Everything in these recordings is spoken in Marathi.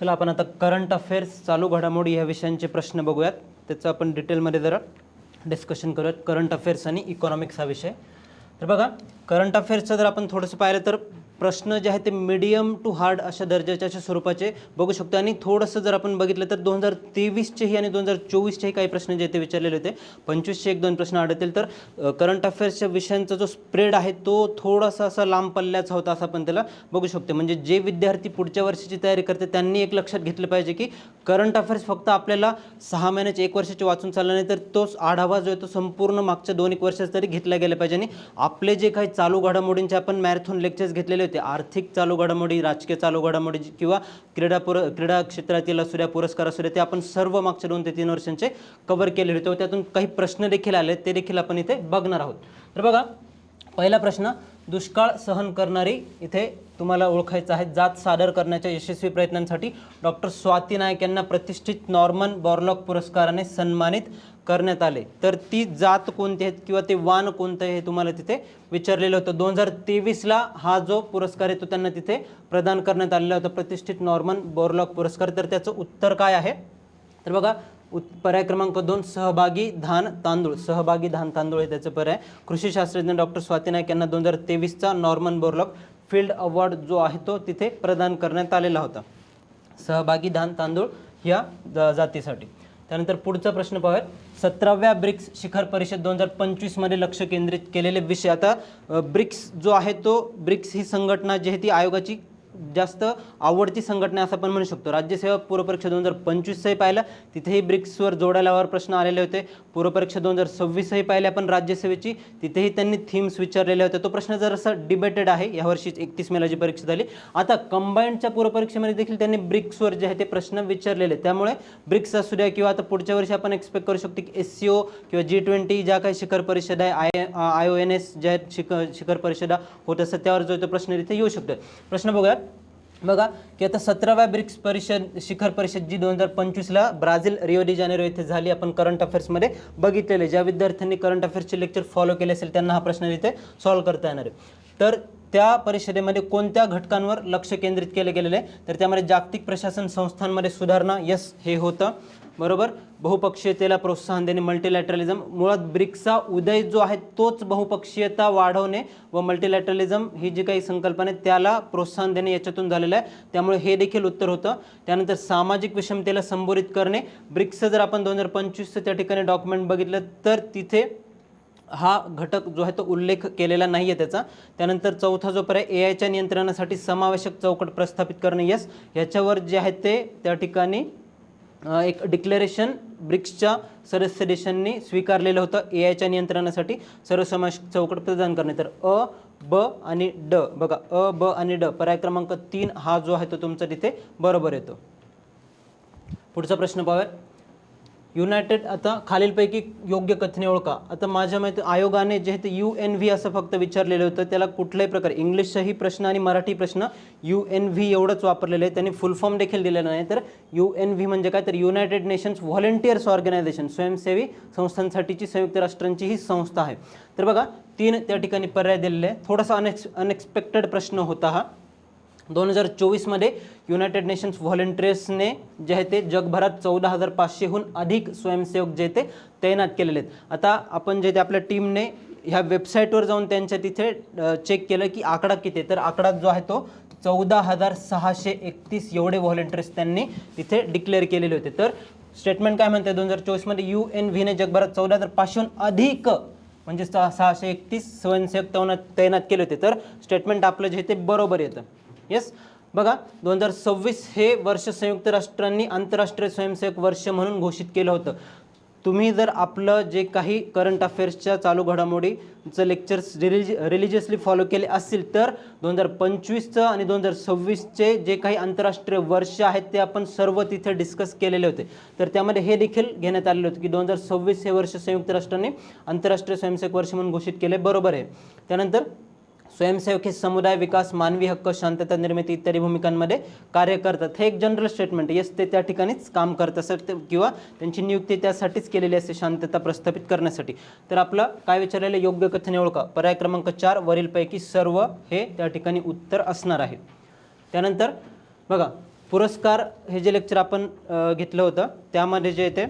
चला आपण आता करंट अफेअर्स चालू घडामोडी या विषयांचे प्रश्न बघूयात. त्याचं आपण डिटेलमध्ये जरा डिस्कशन करूयात. करंट अफेअर्स आणि इकॉनॉमिक्स हा विषय. तर बघा, करंट अफेअर्सचं जर आपण थोडंसं पाहिलं तर प्रश्न जे आहे ते मीडियम टू हार्ड अशा दर्जाच्या अशा स्वरूपाचे बघू शकतो. आणि थोडंसं जर आपण बघितलं तर 2023चेही आणि 2024चेही काही प्रश्न जे ते विचारलेले होते. 25चे 1-2 प्रश्न आढळतील. तर करंट अफेअर्सच्या विषयांचा जो स्प्रेड आहे तो थोडासा असा लांब पल्ल्याचा होता असं आपण त्याला बघू शकतो. म्हणजे जे विद्यार्थी पुढच्या वर्षाची तयारी करते त्यांनी एक लक्षात घेतलं पाहिजे की करंट अफेअर्स फक्त आपल्याला 6 महिन्याचे 1 वर्षाचे वाचून चालला नाही, तर तोच आढावा जो आहे तो संपूर्ण मागच्या 2-1 वर्षाचा तरी घेतला गेला पाहिजे. आणि आपले जे काही चालू घडामोडींचे आपण मॅरेथॉन लेक्चर्स घेतलेले होते, आर्थिक चालू घडामोडी, राजकीय चालू घडामोडी किंवा क्रीडा क्षेत्रातील असू द्या, पुरस्कार असू द्या, ते आपण सर्व मागच्या 2 ते 3 वर्षांचे कव्हर केलेले होते. त्यातून काही प्रश्न देखील आले, ते देखील आपण इथे बघणार आहोत. तर बघा, पहिला प्रश्न, दुष्काळ सहन करणारी, इथे तुम्हाला ओळखायचं आहे, जात सादर करण्याच्या यशस्वी प्रयत्नांसाठी डॉक्टर स्वाती नाईक यांना प्रतिष्ठित नॉर्मन बोरलॉग पुरस्काराने सन्मानित करण्यात आले. तर ती जात कोणती आहे किंवा ते वाण कोणतं आहे हे तुम्हाला तिथे विचारलेलं होतं. 2023ला हा जो पुरस्कार आहे तो त्यांना तिथे प्रदान करण्यात आलेला होता, प्रतिष्ठित नॉर्मन बोरलॉग पुरस्कार. तर त्याचं उत्तर काय आहे? तर बघा, पर्याय क्रमांक 2, सहभागी धान तांदूळ. सहभागी धान तांदूळ हे त्याचं पर्याय. कृषी शास्त्रज्ञ डॉक्टर स्वाती नाईक यांना 2023चा नॉर्मन बोरलॉग फील्ड अवॉर्ड जो आहे तो तिथे प्रदान करण्यात आलेला होता, सहभागी धान तांदूळ या जातीसाठी. त्यानंतर पुढचा प्रश्न पाहूयात. 17व्या ब्रिक्स शिखर परिषद 2025मध्ये लक्ष केंद्रित केलेले विषय. आता ब्रिक्स जो आहे तो, ब्रिक्स ही संघटना जी आहे ती आयोगाची जास्त आवडती संघटना असं आपण म्हणू शकतो. राज्यसेवा पूर्वपरीक्षा 2025ही पाहिलं, तिथेही ब्रिक्सवर जोडायलावर प्रश्न आलेले होते. पूर्वपरीक्षा 2026ही पाहिले आपण राज्यसेवेची, तिथेही त्यांनी थीम्स विचारलेले होते. तो प्रश्न जरासा डिबेटेड आहे. यावर्षी 31 मेला जी परीक्षा झाली, आता कंबाईंडच्या पूर्वपरीक्षेमध्ये देखील त्यांनी ब्रिक्सवर जे आहे ते प्रश्न विचारलेले. त्यामुळे ब्रिक्स असू द्या किंवा आता पुढच्या वर्षी आपण एक्सपेक्ट करू शकतो की SCO किंवा G20 ज्या काही शिखर परिषद आहे, IONS ज्या शिखर परिषदा होत असतात त्यावर जो तो प्रश्न इथे येऊ शकतो. प्रश्न बघूयात. बघा की आता 17व्या ब्रिक्स शिखर परिषद जी 2025ला ब्राझील रिओ डी जानेरो येथे झाली, आपण करंट अफेअर्समध्ये बघितलेले. ज्या विद्यार्थ्यांनी करंट अफेअर्सचे लेक्चर फॉलो केले असेल त्यांना हा प्रश्न इथे सॉल्व्ह करता येणार आहे. तर त्या परिषदेमध्ये कोणत्या घटकांवर लक्ष केंद्रित केले गेलेले? तर त्यामध्ये जागतिक प्रशासन संस्थांमध्ये सुधारणा, यस हे होतं बरोबर. बहुपक्षीयतेला प्रोत्साहन देणे, मल्टीलॅटरलिझम. मुळात ब्रिक्सचा उदय जो आहे तोच बहुपक्षीयता वाढवणे व मल्टीलॅटरलिझम ही जी काही संकल्पना आहे त्याला प्रोत्साहन देणे याच्यातून झालेलं आहे, त्यामुळे हे देखील उत्तर होतं. त्यानंतर सामाजिक विषमतेला संबोधित करणे. ब्रिक्सचं जर आपण 2025चं त्या ठिकाणी डॉक्युमेंट बघितलं तर तिथे हा घटक जो आहे तो उल्लेख केलेला नाही आहे त्याचा. त्यानंतर चौथा जो पर्याय, AI च्या नियंत्रणासाठी समावेशक चौकट प्रस्थापित करणे, यस ह्याच्यावर जे आहे ते त्या ठिकाणी एक डिक्लेरेशन ब्रिक्सच्या सदस्य देशांनी स्वीकारलेलं होतं. AI च्या नियंत्रणासाठी सर्वसमावेशक चौकट प्रदान करणे. तर अ, ब आणि ड. बघा, अ, ब आणि ड, पर्याय क्रमांक 3 हा जो आहे तो तुमचा तिथे बरोबर येतो. पुढचा प्रश्न पाहूया. युनायटेड, आता खालीलपैकी योग्य कथने ओळखा. आता माझ्या माहिती आयोगाने जे आहे ते UNV असं फक्त विचारलेलं होतं, त्याला कुठल्याही प्रकारे इंग्लिशही प्रश्न आणि मराठी प्रश्न UNV एवढंच वापरलेलं आहे. त्यांनी फुल फॉर्म देखील दिलेला नाही. तर UNV म्हणजे काय? तर युनायटेड नेशन्स व्हॉलेंटियर्स ऑर्गनायझेशन, स्वयंसेवी संस्थांसाठीची संयुक्त राष्ट्रांची ही संस्था आहे. तर बघा, 3 त्या ठिकाणी पर्याय दिलेले आहे. थोडासा अनएक्सपेक्टेड प्रश्न होता हा. 2024मध्ये युनायटेड नेशन्स व्हॉलेंटियर्सने जे आहे ते जगभरात 14,500हून अधिक स्वयंसेवक जे ते तैनात केलेले आहेत. आता आपण जे ते आपल्या टीमने ह्या वेबसाईटवर जाऊन त्यांच्या तिथे चेक केलं की आकडा किती आहे. तर आकडा जो आहे तो 14,631 एवढे व्हॉलेंटियर्स त्यांनी तिथे डिक्लेअर केलेले होते. तर स्टेटमेंट काय म्हणते, 2024मध्ये UNVने जगभरात 14,500हून अधिक म्हणजे 631 स्वयंसेवक तैनात केले होते. तर स्टेटमेंट आपलं जे ते बरोबर येतं. यस, बघा, 2026 हे वर्ष संयुक्त राष्ट्रांनी आंतरराष्ट्रीय स्वयंसेवक वर्ष म्हणून घोषित केलं होतं. तुम्ही जर आपलं जे काही करंट अफेअर्सच्या चालू घडामोडीचं लेक्चर्स रिलिजियसली फॉलो केले असतील तर 2025चं आणि 2026चे जे काही आंतरराष्ट्रीय वर्ष आहेत ते आपण सर्व तिथे डिस्कस केलेले होते. तर त्यामध्ये हे देखील घेण्यात आलेलं होतं की 2026 हे वर्ष संयुक्त राष्ट्रांनी आंतरराष्ट्रीय स्वयंसेवक वर्ष म्हणून घोषित केले, बरोबर आहे. त्यानंतर स्वयंसेवक हे समुदाय विकास, मानवी हक्क, शांतता निर्मिती इत्यादी भूमिकांमध्ये कार्य करतात. हे एक जनरल स्टेटमेंट आहे. यस, ते त्या ठिकाणीच काम करत असतात किंवा त्यांची नियुक्ती त्यासाठीच केलेली असते, शांतता प्रस्थापित करण्यासाठी. तर आपलं काय विचारलेलं, योग्य कथने ओळखा. पर्याय क्रमांक 4 वरीलपैकी सर्व हे त्या ठिकाणी उत्तर असणार आहे. त्यानंतर बघा, पुरस्कार हे जे लेक्चर आपण घेतलं होतं त्यामध्ये जे येते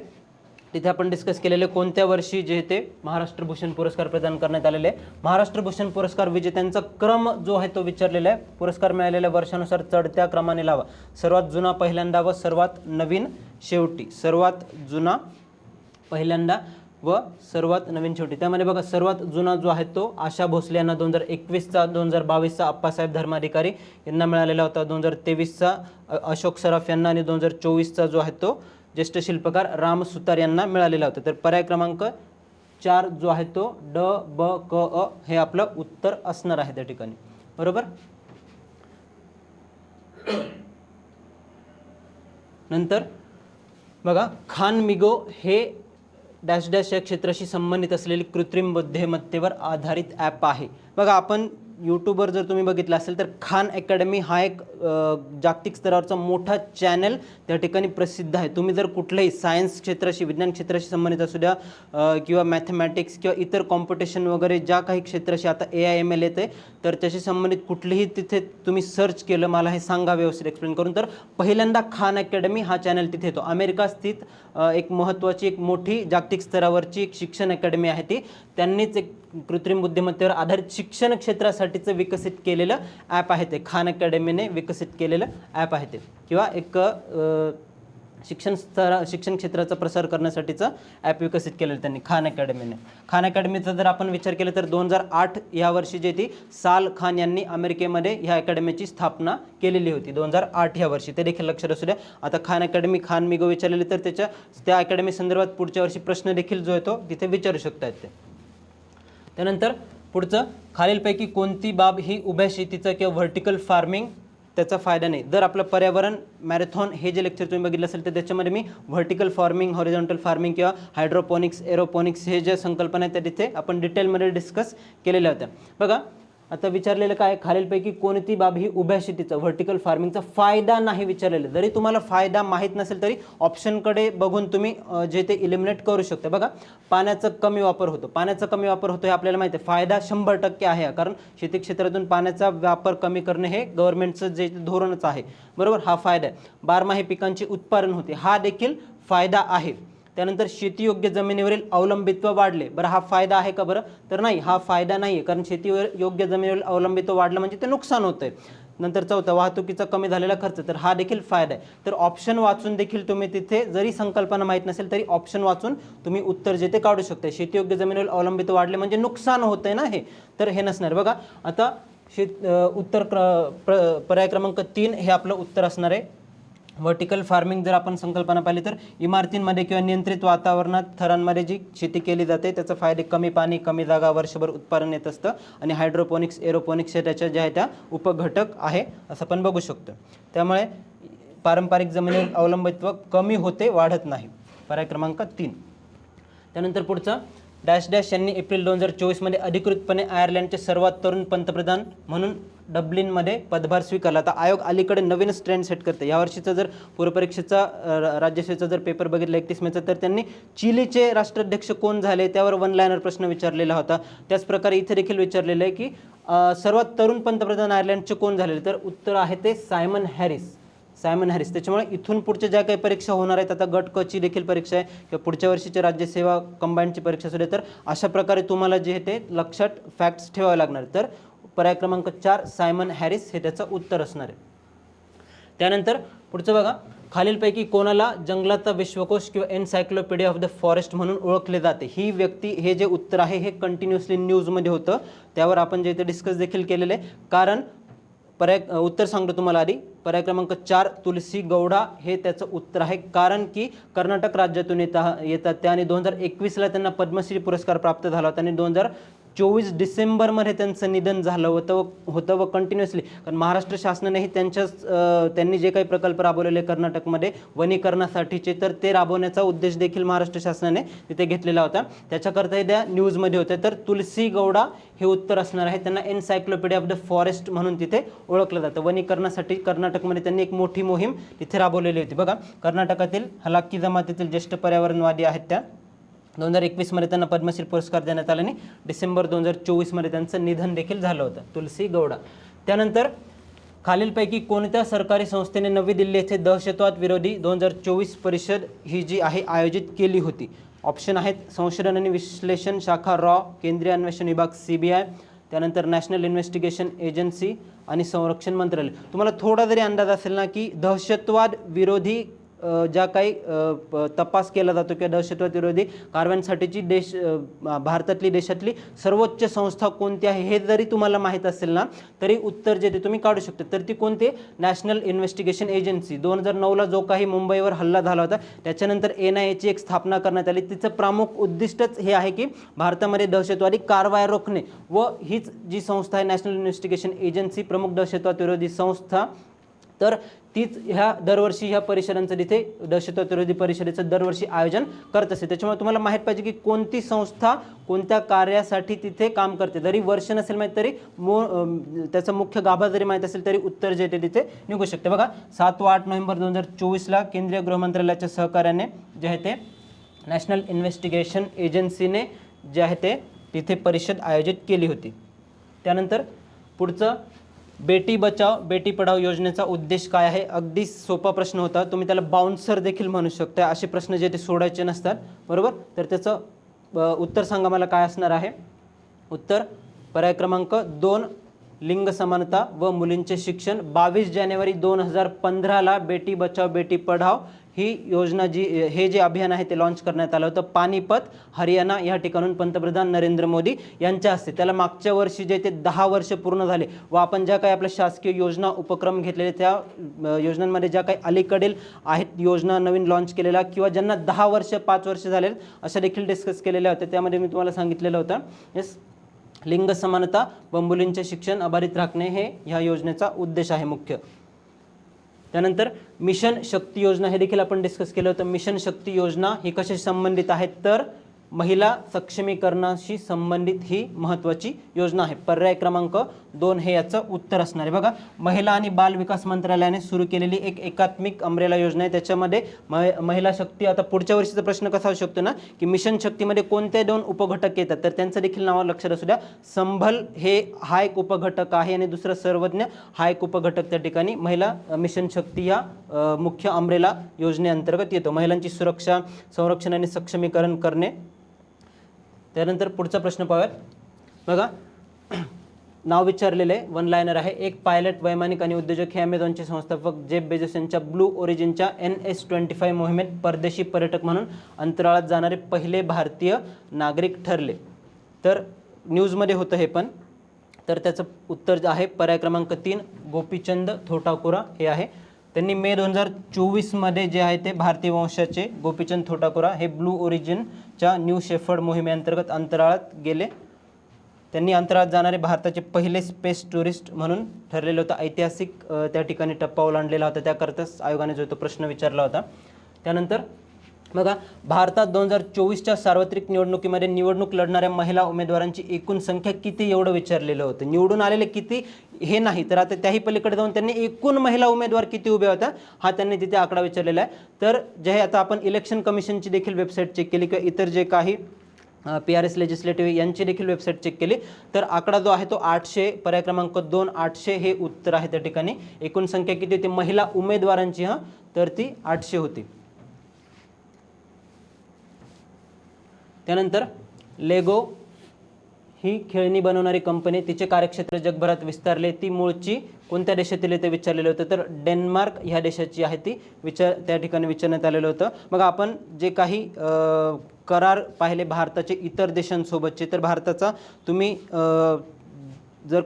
तिथे आपण डिस्कस केलेले कोणत्या वर्षी जे ते महाराष्ट्र भूषण पुरस्कार प्रदान करण्यात आलेले आहे. महाराष्ट्र भूषण पुरस्कार विजेत्यांचा क्रम जो आहे तो विचारलेला आहे. पुरस्कार मिळालेल्या वर्षानुसार चढत्या क्रमाने लावा. सर्वात जुना पहिल्यांदा व सर्वात नवीन शेवटी. सर्वात जुना पहिल्यांदा व सर्वात नवीन शेवटी. त्यामध्ये बघा सर्वात जुना जो आहे तो आशा भोसले यांना 2021चा, 2022चा अप्पासाहेब धर्माधिकारी यांना मिळालेला होता, 2023चा अशोक सराफ यांना आणि 2024चा जो आहे तो ज्येष्ठ शिल्पकार राम सुतार यांना मिळालेला होता. तर पर्याय क्रमांक 4 जो आहे तो ड ब क अ हे आपलं उत्तर असणार आहे त्या ठिकाणी. बरोबर. नंतर बघा खानमिगो हे डॅश डॅश या क्षेत्राशी संबंधित असलेली कृत्रिम बुद्धिमत्तेवर आधारित ॲप आहे. बघा आपण यूट्यूबवर जर तुम्ही बघितलं असेल तर खान अकॅडमी हा एक जागतिक स्तरावरचा मोठा चॅनल त्या ठिकाणी प्रसिद्ध आहे. तुम्ही जर कुठल्याही सायन्स क्षेत्राशी, विज्ञान क्षेत्राशी संबंधित असू द्या किंवा मॅथमॅटिक्स किंवा इतर कॉम्पिटिशन वगैरे ज्या काही क्षेत्राशी आता AI/ML येते तर त्याशी संबंधित कुठलीही तिथे तुम्ही सर्च केलं, मला हे सांगा व्यवस्थित एक्सप्लेन करून, तर पहिल्यांदा खान अकॅडमी हा चॅनल तिथे येतो. अमेरिका स्थित एक महत्त्वाची, एक मोठी जागतिक स्तरावरची एक शिक्षण अकॅडमी आहे ती. त्यांनीच एक कृत्रिम बुद्धिमत्तेवर आधारित शिक्षण क्षेत्रासाठीचं विकसित केलेलं ॲप आहे ते. खान अकॅडमीने विकसित केलेलं ॲप आहे ते, किंवा एक शिक्षण क्षेत्राचा प्रसार करण्यासाठीचं ॲप विकसित केलेलं त्यांनी खान अकॅडमीने. खान अकॅडमीचा जर आपण विचार केला तर 2008 या वर्षी जे ती साल खान यांनी अमेरिकेमध्ये ह्या अकॅडमीची स्थापना केलेली होती 2008 या वर्षी. ते देखील लक्षात असू द्या. आता खान अकॅडमी, खान मिगो विचारलेली तर त्या अकॅडमी संदर्भात पुढच्या वर्षी प्रश्न देखील जो आहे तो तिथे विचारू शकतात ते. त्यानंतर पुढचं, खालीलपैकी कोणती बाब ही उभ्या शेतीचा किंवा व्हर्टिकल फार्मिंग त्याचा फायदा नाही. जर आपलं पर्यावरण मॅरेथॉन हे जे लेक्चर तुम्ही बघितलं असेल तर त्याच्यामध्ये मी व्हर्टिकल फार्मिंग, हॉरिझॉन्टल फार्मिंग किंवा हायड्रोपोनिक्स, एरोपोनिक्स हे ज्या संकल्पना आहेत त्या तिथे आपण डिटेलमध्ये डिस्कस केलेल्या होत्या. बघा आता विचारलेलं काय, खालीलपैकी कोणती बाब ही उभ्या शेतीचा, व्हर्टिकल फार्मिंगचा फायदा नाही विचारलेलं. जरी तुम्हाला फायदा माहीत नसेल तरी ऑप्शनकडे बघून तुम्ही जे ते इलिमिनेट करू शकता. बघा पाण्याचा कमी वापर होतो, पाण्याचा कमी वापर होतो हे आपल्याला माहिती आहे. फायदा 100% आहे, कारण शेती क्षेत्रातून पाण्याचा वापर कमी करणे हे गव्हर्नमेंटचं जे धोरणच आहे. बरोबर, हा फायदा आहे. बारमाही पिकांचे उत्पादन होते, हा देखील फायदा आहे. त्यानंतर शेतीयोग्य जमिनीवरील अवलंबित्व वाढले. बरं हा फायदा आहे का? बरं तर नाही, हा फायदा नाही आहे, कारण शेतीवर योग्य जमिनीवरील अवलंबित्व वाढलं म्हणजे ते नुकसान होतं आहे. नंतर चौथा, वाहतुकीचा कमी झालेला खर्च, तर हा देखील फायदा आहे. तर ऑप्शन वाचून देखील तुम्ही तिथे जरी संकल्पना माहीत नसेल तरी ऑप्शन वाचून तुम्ही उत्तर जे ते काढू शकता. शेतीयोग्य जमिनीवरील अवलंबित्व वाढले म्हणजे नुकसान होतं आहे ना हे, तर हे नसणार. बघा आता उत्तर पर्याय क्रमांक 3 हे आपलं उत्तर असणार आहे. व्हर्टिकल फार्मिंग जर आपण संकल्पना पाहिली तर इमारतींमध्ये किंवा नियंत्रित वातावरणात थरांमध्ये जी शेती केली जाते त्याचा फायदे कमी पाणी, कमी जागा, वर्षभर उत्पादन येत असतं. आणि हायड्रोपोनिक्स, एरोपोनिक्स हे त्याच्या ज्या आहे त्या उपघटक आहे असं आपण बघू शकतो. त्यामुळे पारंपरिक जमिनीवर अवलंबित्व कमी होते, वाढत नाही. पर्याय क्रमांक 3. त्यानंतर पुढचा, डॅश डॅश यांनी एप्रिल 2024 मध्ये अधिकृतपणे आयर्लंडचे सर्वात तरुण पंतप्रधान म्हणून डब्लिनमध्ये पदभार स्वीकारला. आता आयोग अलीकडे नवीनच ट्रेंड सेट करते. यावर्षीचा जर पूर्वपरीक्षेचा राज्यसेवेचा जर पेपर बघितला 31 मेचा तर त्यांनी चिलीचे राष्ट्राध्यक्ष कोण झाले त्यावर 1 लायनर प्रश्न विचारलेला होता. त्याचप्रकारे इथे देखील विचारलेलं आहे की सर्वात तरुण पंतप्रधान आयर्लंडचे कोण झालेले, तर उत्तर आहे ते सायमन हॅरिस. त्याच्यामुळे इथून पुढच्या ज्या काही परीक्षा होणार आहेत, आता गट क ची देखील परीक्षा आहे किंवा पुढच्या वर्षीची राज्यसेवा कंबाईनची परीक्षा सुरू आहे, तर अशा प्रकारे तुम्हाला जे ते लक्षात फॅक्ट्स ठेवावे लागणार. तर पर्याय क्रमांक 4 सायमन हॅरिस हे त्याचं उत्तर असणार आहे. त्यानंतर पुढचं बघा, खालीलपैकी कोणाला जंगलाचा विश्वकोश किंवा एनसायक्लोपीडिया ऑफ द फॉरेस्ट म्हणून ओळखले जाते. ही व्यक्ती, हे जे उत्तर आहे हे कंटिन्युअसली न्यूजमध्ये होतं, त्यावर आपण जे ते डिस्कस देखील केलेलं आहे. कारण उत्तर सांगतो तुम्हाला आधी. पर्याय क्रमांक 4 तुलसी गौडा हे त्याचं उत्तर आहे. कारण की कर्नाटक राज्यातून येतात त्या आणि 2021ला त्यांना पद्मश्री पुरस्कार प्राप्त झाला होता आणि 2024 डिसेंबरमध्ये त्यांचं निधन झालं होतं व कंटिन्युअसली, कारण महाराष्ट्र शासनानेही त्यांनी जे काही प्रकल्प राबवलेले कर्नाटकमध्ये वनीकरणासाठीचे, तर ते राबवण्याचा उद्देश देखील महाराष्ट्र शासनाने तिथे घेतलेला होता. त्याच्याकरता त्या न्यूजमध्ये होते. तर तुलसी गौडा हे उत्तर असणार आहे. त्यांना एनसायक्लोपीडिया ऑफ द फॉरेस्ट म्हणून तिथे ओळखलं जातं. वनीकरणासाठी कर्नाटकमध्ये त्यांनी एक मोठी मोहीम तिथे राबवलेली होती. बघा कर्नाटकातील हलाक्की जमातीतील ज्येष्ठ पर्यावरणवादी आहेत त्या. 2021 मध्ये त्यांना पद्मश्री पुरस्कार देण्यात आला आणि डिसेंबर 2024 मध्ये त्यांचं निधन देखील झालं होतं, तुलसी गौडा. त्यानंतर खालीलपैकी कोणत्या सरकारी संस्थेने नवी दिल्ली येथे दहशतवाद विरोधी 2024 परिषद ही जी आहे आयोजित केली होती? ऑप्शन आहेत संशोधन आणि विश्लेषण शाखा रॉ, केंद्रीय अन्वेषण विभाग CBI, त्यानंतर नॅशनल इन्व्हेस्टिगेशन एजन्सी आणि संरक्षण मंत्रालय. तुम्हाला थोडा जरी अंदाज असेल ना की दहशतवाद विरोधी ज्या काही तपास केला जातो किंवा दहशतवाद विरोधी कारवायांसाठीची भारतातली देशातली सर्वोच्च संस्था कोणती आहे हे जरी तुम्हाला माहीत असेल ना तरी उत्तर जे ते तुम्ही काढू शकता. तर ती कोणती? National investigation agency. 2009ला जो काही मुंबईवर हल्ला झाला होता त्याच्यानंतर NIAची एक स्थापना करण्यात आली. तिचं प्रमुख उद्दिष्टच हे आहे की भारतामध्ये दहशतवादी कारवाया रोखणे व हीच जी संस्था आहे नॅशनल इन्व्हेस्टिगेशन एजन्सी प्रमुख दहशतवाद विरोधी संस्था, तर तीच दरवर्षी ह्या परिषदांचं तिथे दहशतवाद विरोधी परिषदेचं दरवर्षी आयोजन करत असते. त्याच्यामुळे तुम्हाला माहीत पाहिजे की कोणती संस्था कोणत्या कार्यासाठी तिथे काम करते. जरी वर्ष नसेल माहीत तरी त्याचा मुख्य गाभा जरी माहीत असेल तरी उत्तर जे ते तिथे निघू शकते. बघा 7 व 8 नोव्हेंबर 2024ला केंद्रीय गृहमंत्रालयाच्या सहकार्याने जे आहे ते नॅशनल इन्व्हेस्टिगेशन एजन्सीने जे आहे ते तिथे परिषद आयोजित केली होती. त्यानंतर पुढचं बेटी बचाव बेटी पढाओ योजनेचा उद्देश काय आहे? अगदी सोपा प्रश्न होता. तुम्ही त्याला बाउन्सर देखील म्हणू शकता. असे प्रश्न जे ते सोडायचे नसतात, बरोबर. तर त्याचं उत्तर सांगा मला काय असणार आहे. उत्तर पर्याय क्रमांक 2 लिंग समानता व मुलींचे शिक्षण. 22 जानेवारी 2015ला बेटी बचाव बेटी पढाओ ही योजना हे जे अभियान आहे ते लॉन्च करण्यात आलं होतं. पानिपत हरियाणा या ठिकाणून पंतप्रधान नरेंद्र मोदी यांच्या हस्ते. त्याला मागच्या वर्षी जे ते 10 वर्ष पूर्ण झाले व आपण ज्या काही आपल्या शासकीय योजना उपक्रम घेतलेले त्या योजनांमध्ये ज्या काही अलीकडील आहेत योजना नवीन लॉन्च केलेल्या किंवा ज्यांना 10 वर्ष 5 वर्ष झाले अशा देखील डिस्कस केलेल्या होत्या. त्यामध्ये मी तुम्हाला सांगितलेलं होतं येस लिंग समानता व मुलींचे शिक्षण अबाधित राखणे हे ह्या योजनेचा उद्देश आहे मुख्य. त्यानंतर मिशन शक्ती योजना हे देखील आपण डिस्कस केलं होतं. मिशन शक्ती योजना ही कशाशी संबंधित आहे? तर महिला सक्षमीकरणाशी संबंधित ही महत्त्वाची योजना आहे. पर्याय क्रमांक 2 हे याचं उत्तर असणार आहे. बघा महिला आणि बाल विकास मंत्रालयाने सुरू केलेली एक एकात्मिक अमरेला योजना आहे. त्याच्यामध्ये महिला शक्ती. आता पुढच्या वर्षीचा प्रश्न कसा असू शकतो ना की मिशन शक्तीमध्ये कोणते 2 उपघटक येतात तर त्यांचं देखील नाव लक्षात असू द्या. संभल हे हा एक उपघटक आहे आणि दुसरं सर्वज्ञ हा एक उपघटक त्या ठिकाणी महिला मिशन शक्ती या मुख्य अमरेला योजनेअंतर्गत येतो. महिलांची सुरक्षा संरक्षण आणि सक्षमीकरण करणे. त्यानंतर पुढचा प्रश्न पाहूयात. बघा नाव विचारलेलं आहे, 1 लायनर आहे. एक पायलट वैमानिक आणि उद्योजक हे अमेझॉनचे संस्थापक जेफ बेझोस यांच्या ब्लू ओरिजिनच्या NS-25 मोहिमेत परदेशी पर्यटक म्हणून अंतराळात जाणारे पहिले भारतीय नागरिक ठरले. तर न्यूजमध्ये होतं हे पण. तर त्याचं उत्तर जे आहे पर्याय क्रमांक 3 गोपीचंद थोटाकुरा हे आहे. त्यांनी मे 2024मध्ये जे आहे ते भारतीय वंशाचे गोपीचंद थोटाकुरा हे ब्लू ओरिजिनच्या न्यू शेफर्ड मोहिमेअंतर्गत अंतराळात गेले. त्यांनी अंतराळात जाणारे भारताचे पहिले स्पेस टुरिस्ट म्हणून ठरलेलं होतं. ऐतिहासिक त्या ठिकाणी टप्पा ओलांडलेला होता. त्याकरताच आयोगाने जो तो प्रश्न विचारला होता. त्यानंतर बघा भारतात 2024च्या सार्वत्रिक निवडणुकीमध्ये निवडणूक लढणाऱ्या महिला उमेदवारांची एकूण संख्या किती एवढं विचारलेलं होतं. निवडून आलेले किती हे नाही तर आता त्याही पलीकडे जाऊन त्यांनी एकूण महिला उमेदवार किती उभ्या होत्या हा त्यांनी तिथे आकडा विचारलेला आहे. तर जे आहे आता आपण इलेक्शन कमिशनची देखील वेबसाईट चेक केली किंवा इतर जे काही PRS लेजिस्लेटिव्ह यांची देखील वेबसाईट चेक केली तर आकडा जो आहे तो 800 पर्याय क्रमांक 2 800 हे उत्तर आहे. त्या ठिकाणी एकूण संख्या किती होती महिला उमेदवारांची तर ती 800 होती. त्यानंतर लेगो ही खेळणी बनवणारी कंपनी तिचे कार्यक्षेत्र जगभरात विस्तारले. ती मूळची कोणत्या देशातील ते विचारलेलं होतं तर डेन्मार्क ह्या देशाची आहे ती त्या ठिकाणी विचारण्यात आलेलं होतं. मग आपण जे काही करार पाहिले भारताचे इतर देशांसोबतचे तर भारताचा तुम्ही जर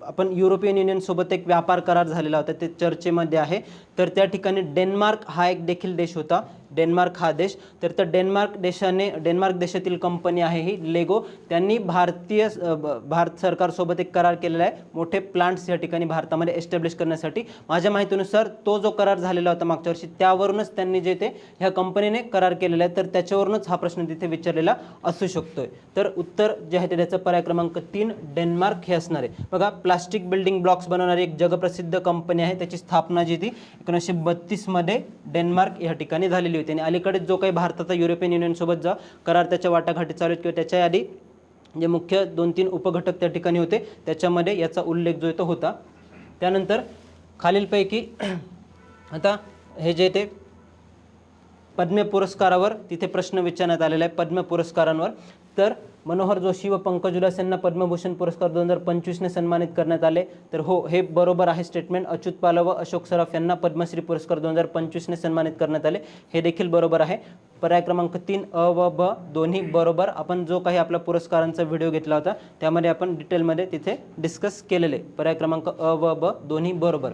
आपण युरोपियन युनियनसोबत एक व्यापार करार झालेला होता ते चर्चेमध्ये आहे तर त्या ठिकाणी डेन्मार्क हा एक देखील देश होता. डेन्मार्क हा देश तर त्या डेन्मार्क देशातील कंपनी आहे ही लेगो. त्यांनी भारत सरकारसोबत एक करार केलेला आहे मोठे प्लांट्स या ठिकाणी भारतामध्ये एस्टॅब्लिश करण्यासाठी. माझ्या माहितीनुसार तो जो करार झालेला होता मागच्या वर्षी त्यावरूनच त्यांनी जे ते ह्या कंपनीने करार केलेला आहे तर त्याच्यावरूनच हा प्रश्न तिथे विचारलेला असू शकतोय. तर उत्तर जे आहे ते त्याचं पर्याय क्रमांक 3 डेन्मार्क हे असणार आहे. बघा प्लास्टिक बिल्डिंग ब्लॉक्स बनवणारी एक जगप्रसिद्ध कंपनी आहे. त्याची स्थापना जी ती 1932मध्ये डेन्मार्क या ठिकाणी झालेली होती. आणि अलीकडे जो काही भारताचा युरोपियन युनियनसोबत जो करार त्याच्या वाटाघाटी चालू आहेत किंवा त्याच्या आधी जे मुख्य 2-3 उपघटक त्या ठिकाणी होते त्याच्यामध्ये याचा उल्लेख जो आहे तो होता. त्यानंतर खालीलपैकी आता हे जे ते पद्म पुरस्कारावर तिथे प्रश्न विचारण्यात आलेला आहे पद्म पुरस्कारांवर. तर मनोहर जोशी व पंकज उल्हास यांना पद्मभूषण पुरस्कार 2025ने सन्मानित करण्यात आले. तर हो, हे बरोबर आहे स्टेटमेंट. अच्युत पालव व अशोक सराफ यांना पद्मश्री पुरस्कार 2025ने सन्मानित करण्यात आले, हे देखील बरोबर आहे. पर्याय क्रमांक 3 अ व ब दोन्ही बरोबर. आपण जो काही आपला पुरस्कारांचा व्हिडिओ घेतला होता त्यामध्ये आपण डिटेलमध्ये तिथे डिस्कस केलेले. पर्याय क्रमांक अ व ब दोन्ही बरोबर.